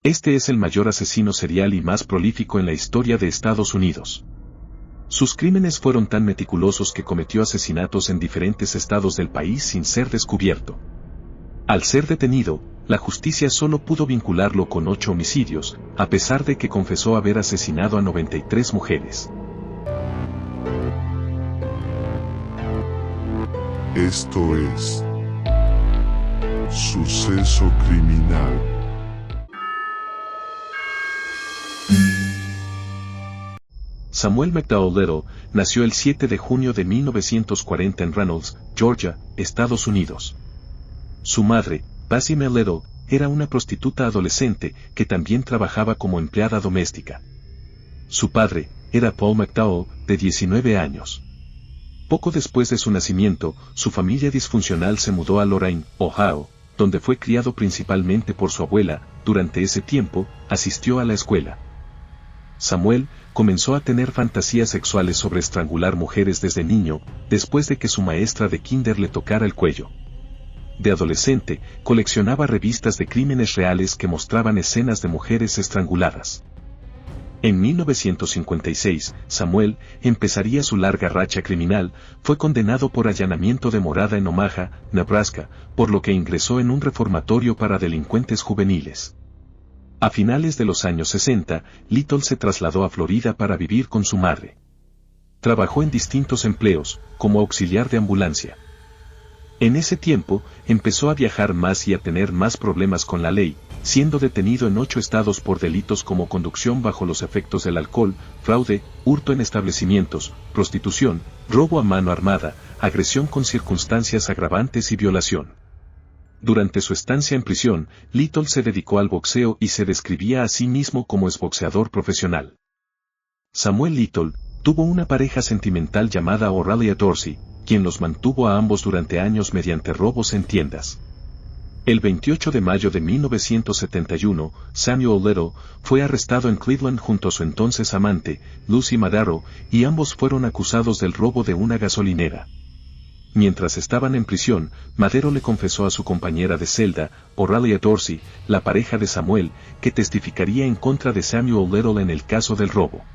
Este es el mayor asesino serial y más prolífico en la historia de Estados Unidos. Sus crímenes fueron tan meticulosos que cometió asesinatos en diferentes estados del país sin ser descubierto. Al ser detenido, la justicia solo pudo vincularlo con 8 homicidios, a pesar de que confesó haber asesinado a 93 mujeres. Esto es Suceso Criminal. Samuel McDowell Little nació el 7 de junio de 1940 en Reynolds, Georgia, Estados Unidos. Su madre, Bessie M. Little, era una prostituta adolescente que también trabajaba como empleada doméstica. Su padre era Paul McDowell, de 19 años. Poco después de su nacimiento, su familia disfuncional se mudó a Lorain, Ohio, donde fue criado principalmente por su abuela. Durante ese tiempo, asistió a la escuela. Samuel comenzó a tener fantasías sexuales sobre estrangular mujeres desde niño, después de que su maestra de kinder le tocara el cuello. De adolescente, coleccionaba revistas de crímenes reales que mostraban escenas de mujeres estranguladas. En 1956, Samuel empezaría su larga racha criminal. Fue condenado por allanamiento de morada en Omaha, Nebraska, por lo que ingresó en un reformatorio para delincuentes juveniles. A finales de los años 60, Little se trasladó a Florida para vivir con su madre. Trabajó en distintos empleos, como auxiliar de ambulancia. En ese tiempo, empezó a viajar más y a tener más problemas con la ley, siendo detenido en 8 estados por delitos como conducción bajo los efectos del alcohol, fraude, hurto en establecimientos, prostitución, robo a mano armada, agresión con circunstancias agravantes y violación. Durante su estancia en prisión, Little se dedicó al boxeo y se describía a sí mismo como exboxeador profesional. Samuel Little tuvo una pareja sentimental llamada Aurelia Dorsey, quien los mantuvo a ambos durante años mediante robos en tiendas. El 28 de mayo de 1971, Samuel Little fue arrestado en Cleveland junto a su entonces amante, Lucy Madaro, y ambos fueron acusados del robo de una gasolinera. Mientras estaban en prisión, Madero le confesó a su compañera de celda, Aurelia Dorsey, la pareja de Samuel, que testificaría en contra de Samuel Little en el caso del robo.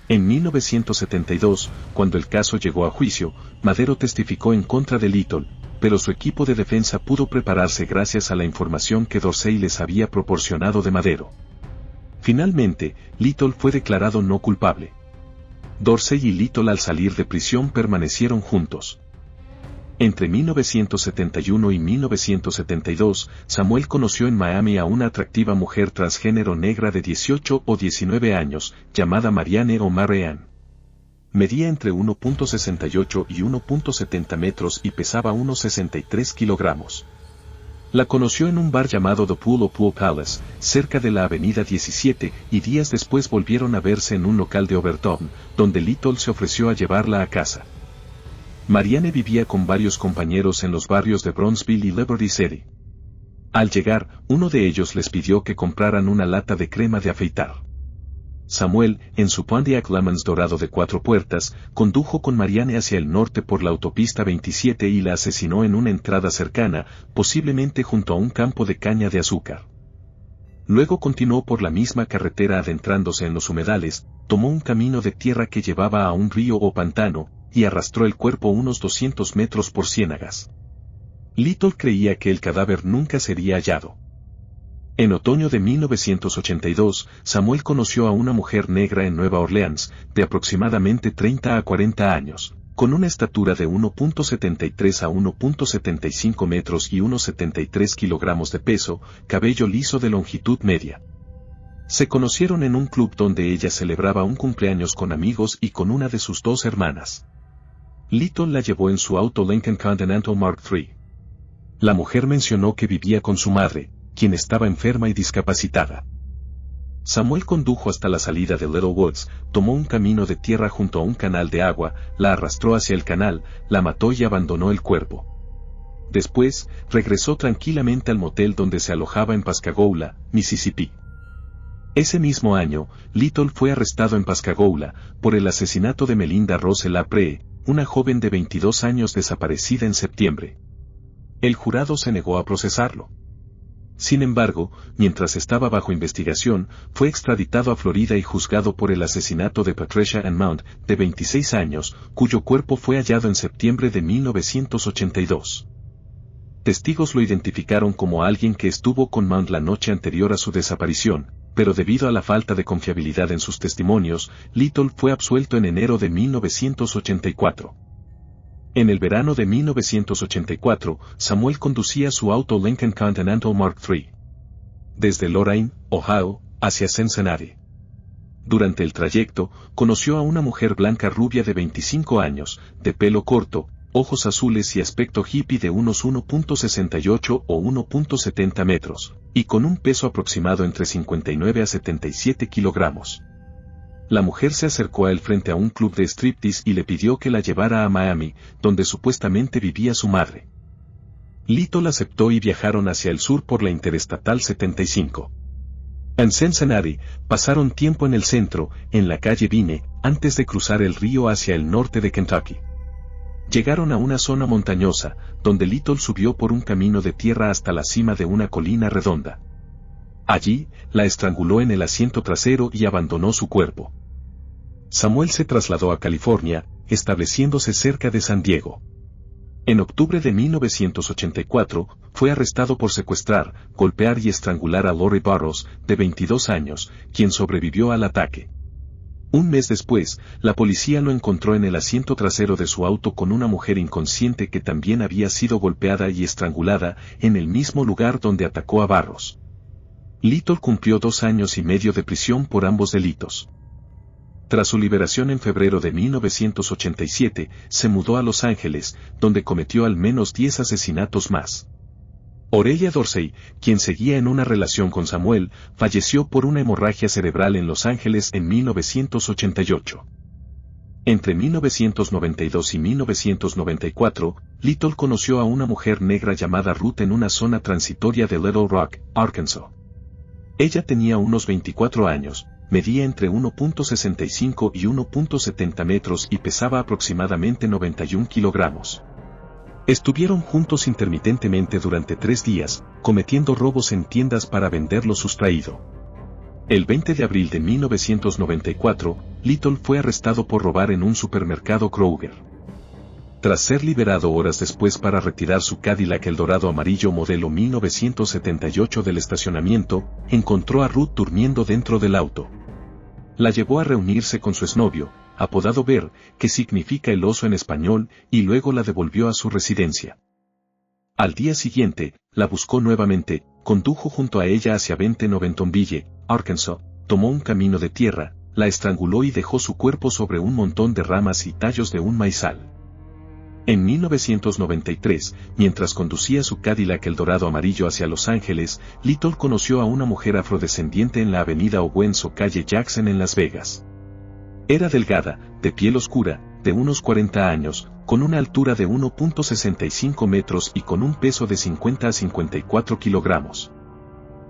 En 1972, cuando el caso llegó a juicio, Madero testificó en contra de Little, pero su equipo de defensa pudo prepararse gracias a la información que Dorsey les había proporcionado de Madero. Finalmente, Little fue declarado no culpable. Dorsey y Little al salir de prisión permanecieron juntos. Entre 1971 y 1972, Samuel conoció en Miami a una atractiva mujer transgénero negra de 18 o 19 años, llamada Marianne o Marianne. Medía entre 1.68 y 1.70 metros y pesaba unos 63 kilogramos. La conoció en un bar llamado The Pool o Pool Palace, cerca de la avenida 17, y días después volvieron a verse en un local de Overtown, donde Little se ofreció a llevarla a casa. Marianne vivía con varios compañeros en los barrios de Bronzeville y Liberty City. Al llegar, uno de ellos les pidió que compraran una lata de crema de afeitar. Samuel, en su Pontiac Lemons dorado de 4 puertas, condujo con Marianne hacia el norte por la autopista 27 y la asesinó en una entrada cercana, posiblemente junto a un campo de caña de azúcar. Luego continuó por la misma carretera adentrándose en los humedales, tomó un camino de tierra que llevaba a un río o pantano, y arrastró el cuerpo unos 200 metros por ciénagas. Little creía que el cadáver nunca sería hallado. En otoño de 1982, Samuel conoció a una mujer negra en Nueva Orleans, de aproximadamente 30 a 40 años, con una estatura de 1.73 a 1.75 metros y unos 73 kilogramos de peso, cabello liso de longitud media. Se conocieron en un club donde ella celebraba un cumpleaños con amigos y con una de sus 2 hermanas. Little la llevó en su auto Lincoln Continental Mark III. La mujer mencionó que vivía con su madre, quien estaba enferma y discapacitada. Samuel condujo hasta la salida de Little Woods, tomó un camino de tierra junto a un canal de agua, la arrastró hacia el canal, la mató y abandonó el cuerpo. Después, regresó tranquilamente al motel donde se alojaba en Pascagoula, Mississippi. Ese mismo año, Little fue arrestado en Pascagoula, por el asesinato de Melinda Rose LaPree, una joven de 22 años desaparecida en septiembre. El jurado se negó a procesarlo. Sin embargo, mientras estaba bajo investigación, fue extraditado a Florida y juzgado por el asesinato de Patricia Ann Mount, de 26 años, cuyo cuerpo fue hallado en septiembre de 1982. Testigos lo identificaron como alguien que estuvo con Mount la noche anterior a su desaparición, pero debido a la falta de confiabilidad en sus testimonios, Little fue absuelto en enero de 1984. En el verano de 1984, Samuel conducía su auto Lincoln Continental Mark III desde Lorain, Ohio, hacia Cincinnati. Durante el trayecto, conoció a una mujer blanca rubia de 25 años, de pelo corto, ojos azules y aspecto hippie de unos 1.68 o 1.70 metros, y con un peso aproximado entre 59 a 77 kilogramos. La mujer se acercó a él frente a un club de striptease y le pidió que la llevara a Miami, donde supuestamente vivía su madre. Little aceptó y viajaron hacia el sur por la Interestatal 75. En Cincinnati, pasaron tiempo en el centro, en la calle Vine, antes de cruzar el río hacia el norte de Kentucky. Llegaron a una zona montañosa, donde Little subió por un camino de tierra hasta la cima de una colina redonda. Allí, la estranguló en el asiento trasero y abandonó su cuerpo. Samuel se trasladó a California, estableciéndose cerca de San Diego. En octubre de 1984, fue arrestado por secuestrar, golpear y estrangular a Lori Barros, de 22 años, quien sobrevivió al ataque. Un mes después, la policía lo encontró en el asiento trasero de su auto con una mujer inconsciente que también había sido golpeada y estrangulada, en el mismo lugar donde atacó a Barros. Little cumplió 2 años y medio de prisión por ambos delitos. Tras su liberación en febrero de 1987, se mudó a Los Ángeles, donde cometió al menos 10 asesinatos más. Aurelia Dorsey, quien seguía en una relación con Samuel, falleció por una hemorragia cerebral en Los Ángeles en 1988. Entre 1992 y 1994, Little conoció a una mujer negra llamada Ruth en una zona transitoria de Little Rock, Arkansas. Ella tenía unos 24 años, medía entre 1.65 y 1.70 metros y pesaba aproximadamente 91 kilogramos. Estuvieron juntos intermitentemente durante 3 días, cometiendo robos en tiendas para vender lo sustraído. El 20 de abril de 1994, Little fue arrestado por robar en un supermercado Kroger. Tras ser liberado horas después para retirar su Cadillac Eldorado amarillo modelo 1978 del estacionamiento, encontró a Ruth durmiendo dentro del auto. La llevó a reunirse con su exnovio, apodado Bear, que significa el oso en español, y luego la devolvió a su residencia. Al día siguiente, la buscó nuevamente, condujo junto a ella hacia 20 Noventonville, Arkansas, tomó un camino de tierra, la estranguló y dejó su cuerpo sobre un montón de ramas y tallos de un maizal. En 1993, mientras conducía su Cadillac Eldorado amarillo hacia Los Ángeles, Little conoció a una mujer afrodescendiente en la avenida Owens o calle Jackson en Las Vegas. Era delgada, de piel oscura, de unos 40 años, con una altura de 1.65 metros y con un peso de 50 a 54 kilogramos.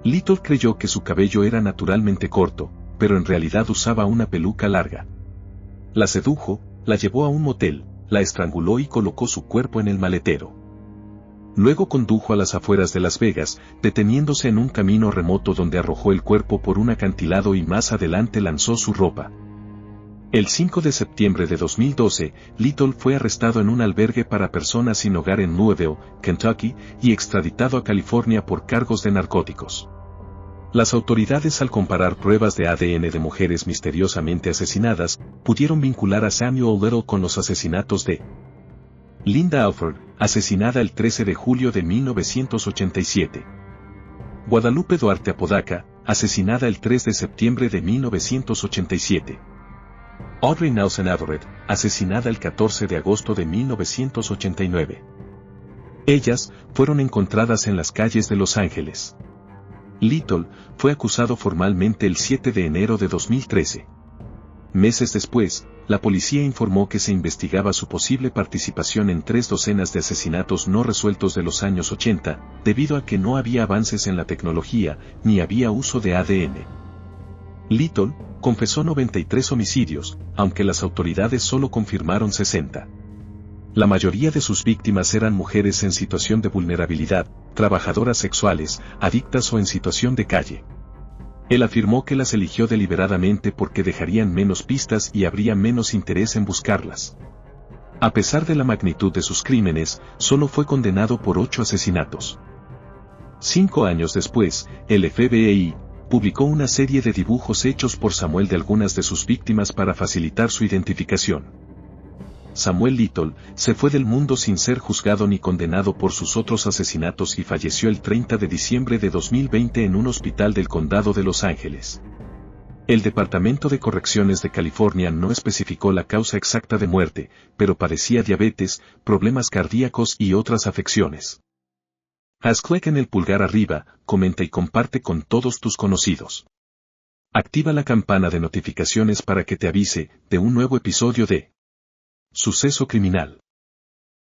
Little creyó que su cabello era naturalmente corto, pero en realidad usaba una peluca larga. La sedujo, la llevó a un motel, la estranguló y colocó su cuerpo en el maletero. Luego condujo a las afueras de Las Vegas, deteniéndose en un camino remoto donde arrojó el cuerpo por un acantilado y más adelante lanzó su ropa. El 5 de septiembre de 2012, Little fue arrestado en un albergue para personas sin hogar en Louisville, Kentucky, y extraditado a California por cargos de narcóticos. Las autoridades, al comparar pruebas de ADN de mujeres misteriosamente asesinadas, pudieron vincular a Samuel Little con los asesinatos de Linda Alford, asesinada el 13 de julio de 1987. Guadalupe Duarte Apodaca, asesinada el 3 de septiembre de 1987. Audrey Nelson Everett, asesinada el 14 de agosto de 1989. Ellas fueron encontradas en las calles de Los Ángeles. Little fue acusado formalmente el 7 de enero de 2013. Meses después, la policía informó que se investigaba su posible participación en 3 docenas de asesinatos no resueltos de los años 80, debido a que no había avances en la tecnología, ni había uso de ADN. Little confesó 93 homicidios, aunque las autoridades solo confirmaron 60. La mayoría de sus víctimas eran mujeres en situación de vulnerabilidad, trabajadoras sexuales, adictas o en situación de calle. Él afirmó que las eligió deliberadamente porque dejarían menos pistas y habría menos interés en buscarlas. A pesar de la magnitud de sus crímenes, solo fue condenado por 8 asesinatos. 5 años después, el FBI publicó una serie de dibujos hechos por Samuel de algunas de sus víctimas para facilitar su identificación. Samuel Little se fue del mundo sin ser juzgado ni condenado por sus otros asesinatos y falleció el 30 de diciembre de 2020 en un hospital del condado de Los Ángeles. El Departamento de Correcciones de California no especificó la causa exacta de muerte, pero padecía diabetes, problemas cardíacos y otras afecciones. Haz clic en el pulgar arriba, comenta y comparte con todos tus conocidos. Activa la campana de notificaciones para que te avise de un nuevo episodio de Suceso Criminal.